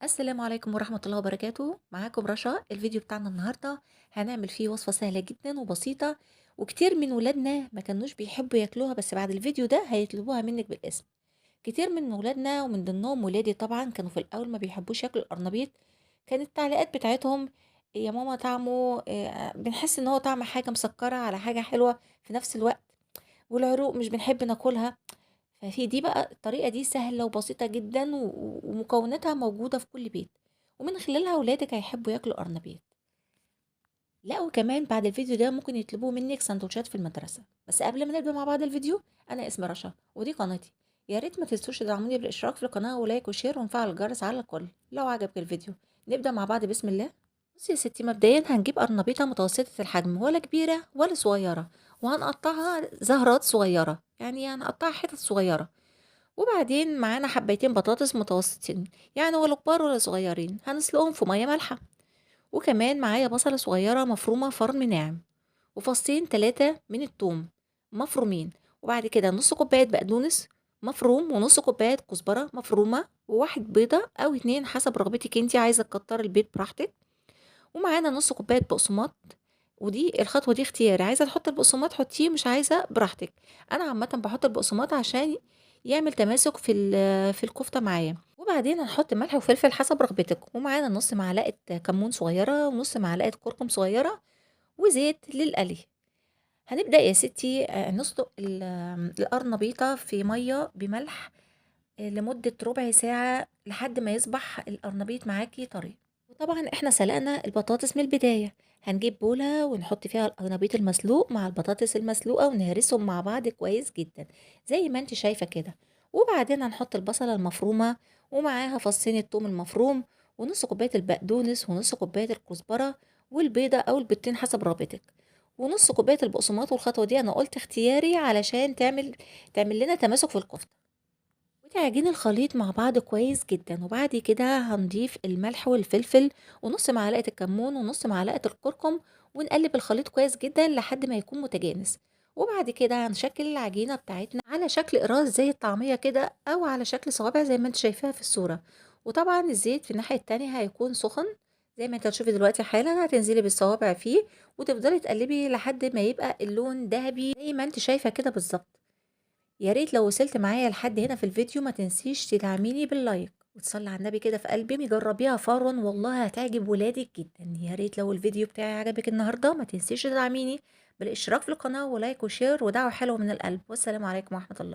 السلام عليكم ورحمة الله وبركاته، معاكم رشا. الفيديو بتاعنا النهاردة هنعمل فيه وصفة سهلة جدا وبسيطة، وكتير من ولادنا ما كانوش بيحبوا ياكلوها، بس بعد الفيديو ده هيطلبوها منك بالاسم. كتير من ولادنا ومن ضمنهم ولادي طبعا كانوا في الأول ما بيحبوش ياكلوا القرنبيط. كانت التعليقات بتاعتهم: يا ماما طعمه بنحس ان هو طعم حاجة مسكرة على حاجة حلوة في نفس الوقت، والعروق مش بنحب ناكلها. ففي دي بقى الطريقة دي سهلة وبسيطة جدًا ومكوناتها موجودة في كل بيت، ومن خلالها ولادِك هيحبوا ياكلوا قرنبيط. لأ وكمان بعد الفيديو ده ممكن يطلبوا منِّك ساندوتشات في المدرسة. بس قبل ما نبدأ مع بعض الفيديو، أنا اسمي رشا ودي قناتي. يا ريت ما تنسوش تدعموني بالاشتراك في القناة ولايك وشير ونفعل الجرس على الكل لو عجبك الفيديو. نبدأ مع بعض بسم الله. بُصّي يا ستي، مبدئيًا هنجيب قرنبيطة متوسطة الحجم، ولا كبيرة ولا صغيرة، وهنقطعها زهرات صغيرة، يعني هنقطعها حتت صغيرة. وبعدين معانا حبيتين بطاطس متوسطين، يعني ولا كبار ولا صغيرين، هنسلقهم في مية مالحة. وكمان معايا بصلة صغيرة مفرومة فرم ناعم، وفصين 3 من التوم مفرومين. وبعد كده نص كوباية بقدونس مفروم، ونص كوباية كزبرة مفرومة، وواحد بيضة أو 2 حسب رغبتك انتي، عايزة تكتري البيض براحتك. ومعانا نص كوباية بقسماط، ودي الخطوة دي اختياري، عايزة تحطي البقسماط حطيه، مش عايزة براحتك. أنا عامةً باحط البقسماط عشان يعمل تماسك في الكفتة معايا. وبعدين هنحط ملح وفلفل حسب رغبتك، ومعانا نص معلقة كمون صغيرة ونص معلقة كركم صغيرة وزيت للقلي. هنبدأ يا ستي نسلق القرنبيطة في مَيّة بملح لمدة ربع ساعة لحد ما يصبح القرنبيط معاكِ طري. وطبعًا إحنا سلقنا البطاطس من البداية. هنجيب بولة ونحط فيها القرنبيط المسلوق مع البطاطس المسلوقة ونهرسهم مع بعض كويس جدًا، زي ما أنتِ شايفة كده. وبعدين هنحط البصلة المفرومة ومعاها فصين التوم المفروم ونص كوباية البقدونس ونص كوباية الكزبرة والبيضة أو البيضتين حسب رغبتك، ونص كوباية البقسماط. والخطوة دي أنا قُلت اختياري علشان تعمل لنا تماسك في الكفتة. وتعجني الخليط مع بعض كويس جدًا، وبعد كده هنضيف الملح والفلفل ونُص معلقة الكمون ونُص معلقة الكركم، ونقلب الخليط كويس جدًا لحد ما يكون متجانس. وبعد كده هنشكل العجينة بتاعتنا على شكل قراص زي الطعمية كده، أو على شكل صوابع زي ما أنتِ شايفاها في الصورة. وطبعًا الزيت في الناحية التانية هيكون سخن، زي ما أنتِ هتشوفي دلوقتي حالًا. هتنزلي بالصوابع فيه وتفضلي تقلبي لحد ما يبقى اللون دهبي زي ما أنتِ شايفة كده بالضبط. يا ريت لو وصلت معايا لحد هنا في الفيديو ما تنسيش تدعميني باللايك وتصلي على النبي كده في قلبي. جربيها فورا والله هتعجب ولادك جدا. يا ريت لو الفيديو بتاعي عجبك النهارده ما تنسيش تدعميني بالاشتراك في القناة ولايك وشير ودعوة حلوة من القلب. والسلام عليكم ورحمة الله.